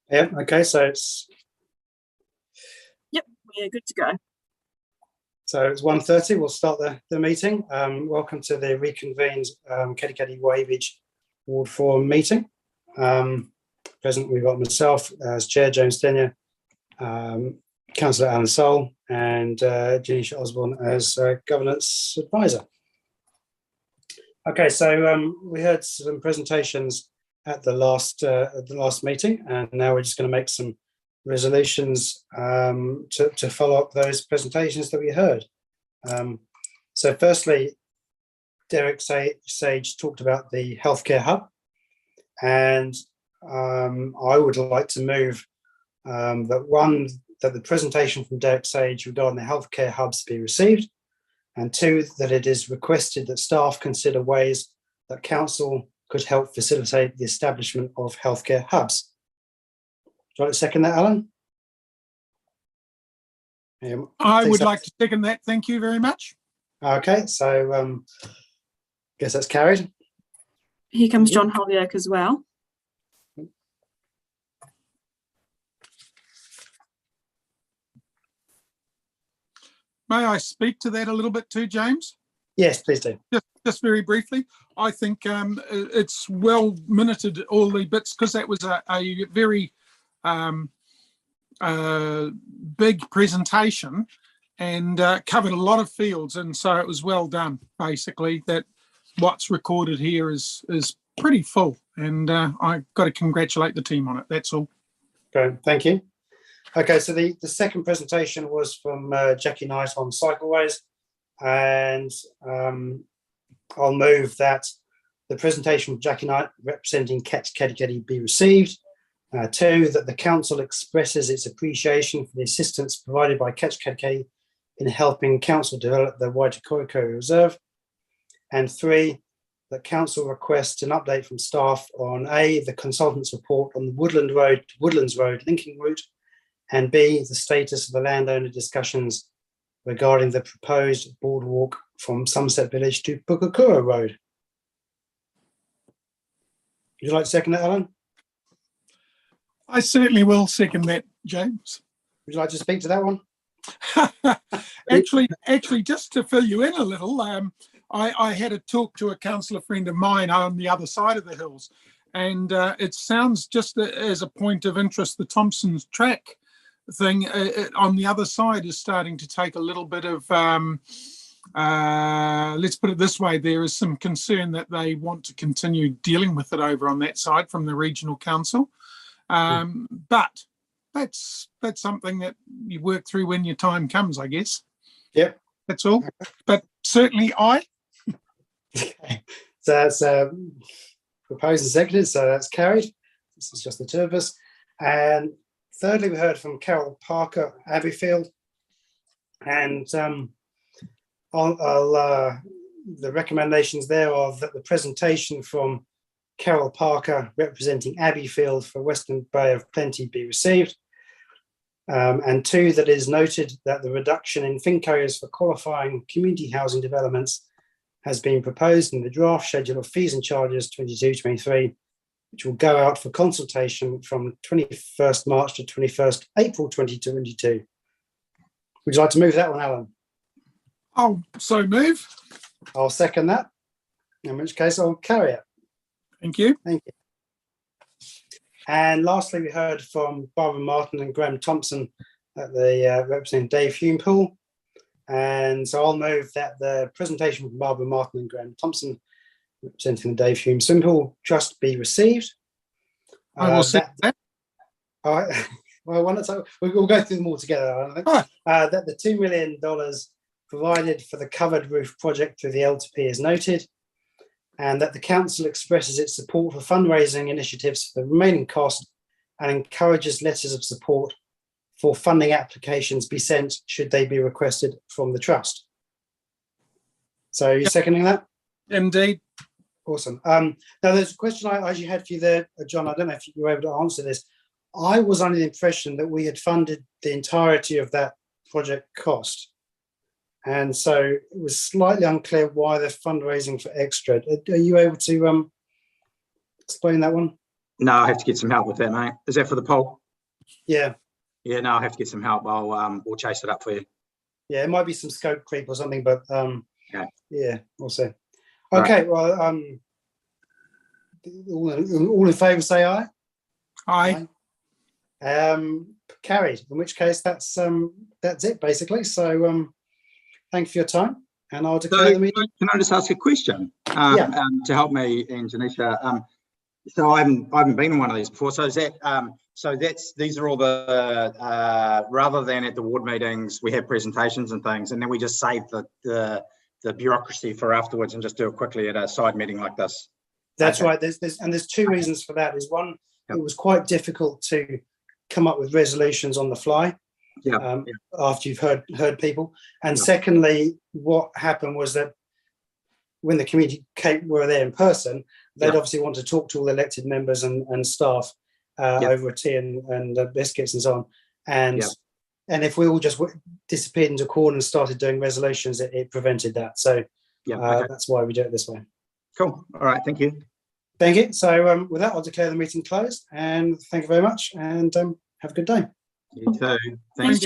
Yeah, okay, so it's Yep, we're good to go. 1:30. We'll start the meeting. Welcome to the reconvened Katikati-Waihi Ward Forum meeting. Present, we've got myself as Chair, James Denyer, Councillor Alan Soul, and Janisha Osborne as Governance Advisor. Okay, so we heard some presentations at the last meeting, and now we're just going to make some resolutions to follow up those presentations that we heard. So firstly, Derek Sage talked about the healthcare hub, and I would like to move that the presentation from Derek Sage regarding the healthcare hubs be received, and two, that it is requested that staff consider ways that council could help facilitate the establishment of healthcare hubs. Do you like to second that, Alan? I would like to second that. Thank you very much. Okay, so guess that's carried. Here comes John Holyoke as well. May I speak to that a little bit too, James? Yes, please do. Just very briefly, I think it's well minuted, all the bits, because that was a very big presentation and covered a lot of fields, and so it was well done. Basically, that what's recorded here is pretty full, and I've got to congratulate the team on it. That's all. Great, thank you. Okay, so the second presentation was from Jackie Knight on cycleways, and I'll move that the presentation from Jackie Knight representing Katikati be received. Two, that the council expresses its appreciation for the assistance provided by Katikati in helping council develop the Waitakōreko Reserve. And three, that council requests an update from staff on A, the consultant's report on the Woodland Road to Woodlands Road linking route, and B, the status of the landowner discussions regarding the proposed boardwalk from Somerset Village to Pukakura Road. Would you like to second that, Alan? I certainly will second that, James. Would you like to speak to that one? actually, just to fill you in a little, I had a talk to a councillor friend of mine on the other side of the hills, and it sounds, just as a point of interest, the Thompson's Track thing on the other side is starting to take a little bit of, let's put it this way, there is some concern that they want to continue dealing with it over on that side from the regional council. But that's something that you work through when your time comes, I guess. Yep. That's all. But certainly Okay. So that's proposed and seconded, so that's carried. This is just the two of us. And thirdly, we heard from Carol Parker, Abbeyfield, and the recommendations there are that the presentation from Carol Parker representing Abbeyfield for Western Bay of Plenty be received, and two, that it is noted that the reduction in FinCos for qualifying community housing developments has been proposed in the draft schedule of fees and charges 22-23, which will go out for consultation from 21st March to 21st April 2022. Would you like to move that one, Alan? I'll so move. I'll second that, in which case I'll carry it. Thank you. Thank you. And lastly, we heard from Barbara Martin and Graham Thompson at the representing Dave Hume Pool. And so I'll move that the presentation from Barbara Martin and Graham Thompson representing the Dave Hume Swimming Pool Trust be received. I will second that. All right. Well, we'll go through them all together. I think. That the $2 million provided for the covered roof project through the L2P is noted, and that the council expresses its support for fundraising initiatives for the remaining cost and encourages letters of support for funding applications be sent should they be requested from the trust. So are you seconding that? Indeed. Awesome. Now there's a question I actually had for you there, John. I don't know if you were able to answer this. I was under the impression that we had funded the entirety of that project cost. And so it was slightly unclear why they're fundraising for extra. Are you able to explain that one? No, I have to get some help with that, mate. Is that for the poll? Yeah, Yeah, no, I have to get some help. We'll chase it up for you. yeah, it might be some scope creep or something, but Okay. yeah, we'll see. Right. Okay, well, all in favour, say aye. Aye. Carried. In which case, that's it basically. So, thank you for your time, and I'll declare the meeting. Can I just ask a question? Yeah. To help me and Janisha. So I haven't been in one of these before. So is that these are all the rather than at the ward meetings we have presentations and things, and then we just save the bureaucracy for afterwards and just do it quickly at a side meeting like this. That's Okay. right. There's two reasons for that. Is one, Yep. it was quite difficult to come up with resolutions on the fly. Yeah. After you've heard people, and Yeah. secondly, what happened was that when the community were there in person, they'd Yeah. obviously want to talk to all the elected members and staff Yeah. over a tea and biscuits and so on. And Yeah. and if we all just disappeared into a corner and started doing resolutions, it prevented that. So Yeah. Okay. that's why we do it this way. Cool. All right. Thank you. Thank you. So with that, I'll declare the meeting closed, and thank you very much, and have a good day. You too. Thank